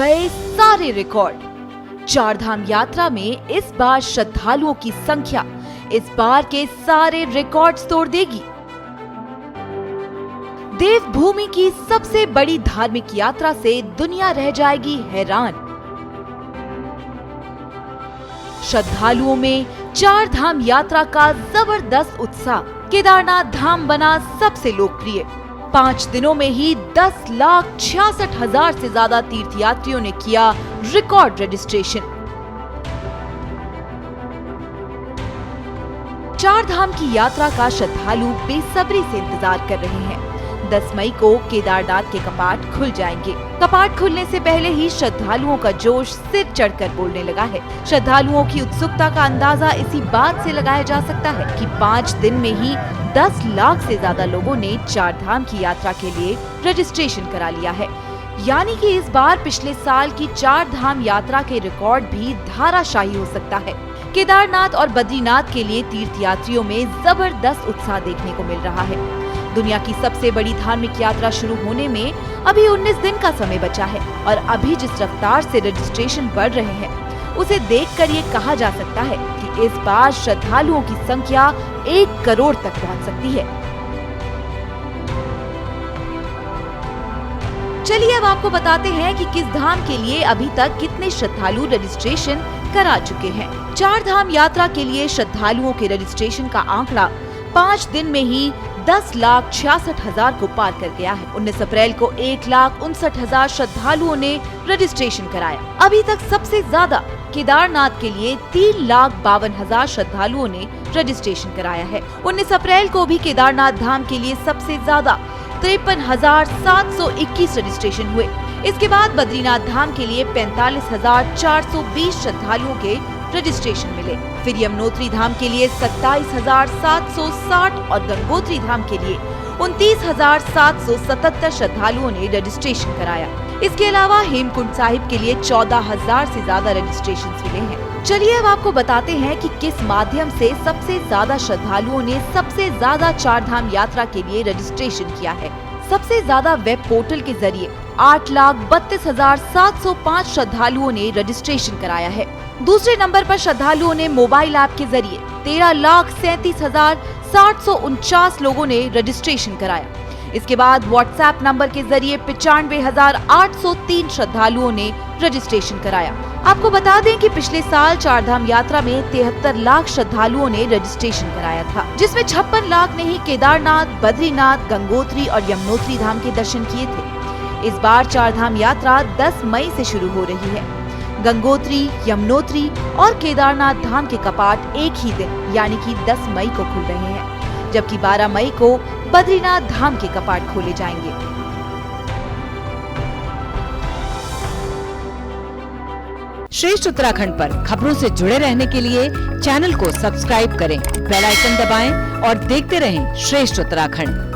गए सारे रिकॉर्ड। चारधाम यात्रा में इस बार श्रद्धालुओं की संख्या इस बार के सारे रिकॉर्ड्स तोड़ देगी। देवभूमि की सबसे बड़ी धार्मिक यात्रा से दुनिया रह जाएगी हैरान। श्रद्धालुओं में चारधाम यात्रा का जबरदस्त उत्साह। केदारनाथ धाम बना सबसे लोकप्रिय। 5 दिनों में ही 10,66,000 से ज्यादा तीर्थयात्रियों ने किया रिकॉर्ड रजिस्ट्रेशन। चारधाम की यात्रा का श्रद्धालु बेसब्री से इंतजार कर रहे हैं। 10 मई को केदारनाथ के कपाट खुल जाएंगे। कपाट खुलने से पहले ही श्रद्धालुओं का जोश सिर चढ़कर बोलने लगा है। श्रद्धालुओं की उत्सुकता का अंदाजा इसी बात से लगाया जा सकता है कि 5 दिन में ही 10 लाख से ज्यादा लोगों ने चारधाम की यात्रा के लिए रजिस्ट्रेशन करा लिया है। यानी कि इस बार पिछले साल की चारधाम यात्रा के रिकॉर्ड भी धाराशाही हो सकता है। केदारनाथ और बद्रीनाथ के लिए तीर्थयात्रियों में जबरदस्त उत्साह देखने को मिल रहा है। दुनिया की सबसे बड़ी धार्मिक यात्रा शुरू होने में अभी 19 दिन का समय बचा है और अभी जिस रफ्तार से रजिस्ट्रेशन बढ़ रहे हैं उसे देखकर ये कहा जा सकता है कि इस बार श्रद्धालुओं की संख्या 1 करोड़ तक पहुंच सकती है। चलिए अब आपको बताते हैं कि किस धाम के लिए अभी तक कितने श्रद्धालु रजिस्ट्रेशन करा चुके हैं। चारधाम यात्रा के लिए श्रद्धालुओं के रजिस्ट्रेशन का आंकड़ा 5 दिन में ही 10,66,000 को पार कर गया है। 19 अप्रैल को 1,59,000 श्रद्धालुओं ने रजिस्ट्रेशन कराया। अभी तक सबसे ज्यादा केदारनाथ के लिए 3,52,000 श्रद्धालुओं ने रजिस्ट्रेशन कराया है। 19 अप्रैल को भी केदारनाथ धाम के लिए सबसे ज्यादा 53,721 रजिस्ट्रेशन हुए। इसके बाद बद्रीनाथ धाम के लिए 45,420 श्रद्धालुओं के रजिस्ट्रेशन मिले। फिर यमुनोत्री धाम के लिए 27,760 और गंगोत्री धाम के लिए 29,777 श्रद्धालुओं ने रजिस्ट्रेशन कराया। इसके अलावा हेमकुंड साहिब के लिए 14,000 से ज्यादा रजिस्ट्रेशन मिले हैं। चलिए अब आपको बताते हैं कि किस माध्यम से सबसे ज्यादा श्रद्धालुओं ने सबसे ज्यादा चारधाम यात्रा के लिए रजिस्ट्रेशन किया है। सबसे ज्यादा वेब पोर्टल के जरिए 8,32,705 श्रद्धालुओं ने रजिस्ट्रेशन कराया है। दूसरे नंबर पर श्रद्धालुओं ने मोबाइल ऐप के जरिए 13,37,749 लोगों ने रजिस्ट्रेशन कराया। इसके बाद व्हाट्सएप नंबर के जरिए 95,803 श्रद्धालुओं ने रजिस्ट्रेशन कराया। आपको बता दें कि पिछले साल चारधाम यात्रा में 73 लाख श्रद्धालुओं ने रजिस्ट्रेशन कराया था, जिसमें 56 लाख ने ही केदारनाथ, बद्रीनाथ, गंगोत्री और यमुनोत्री धाम के दर्शन किए थे। इस बार चारधाम यात्रा 10 मई से शुरू हो रही है। गंगोत्री, यमुनोत्री और केदारनाथ धाम के कपाट एक ही दिन यानी कि 10 मई को खुल रहे हैं, जबकि 12 मई को बद्रीनाथ धाम के कपाट खोले जाएंगे। श्रेष्ठ उत्तराखंड पर खबरों से जुड़े रहने के लिए चैनल को सब्सक्राइब करें, बेल आइकन दबाएं और देखते रहें श्रेष्ठ उत्तराखंड।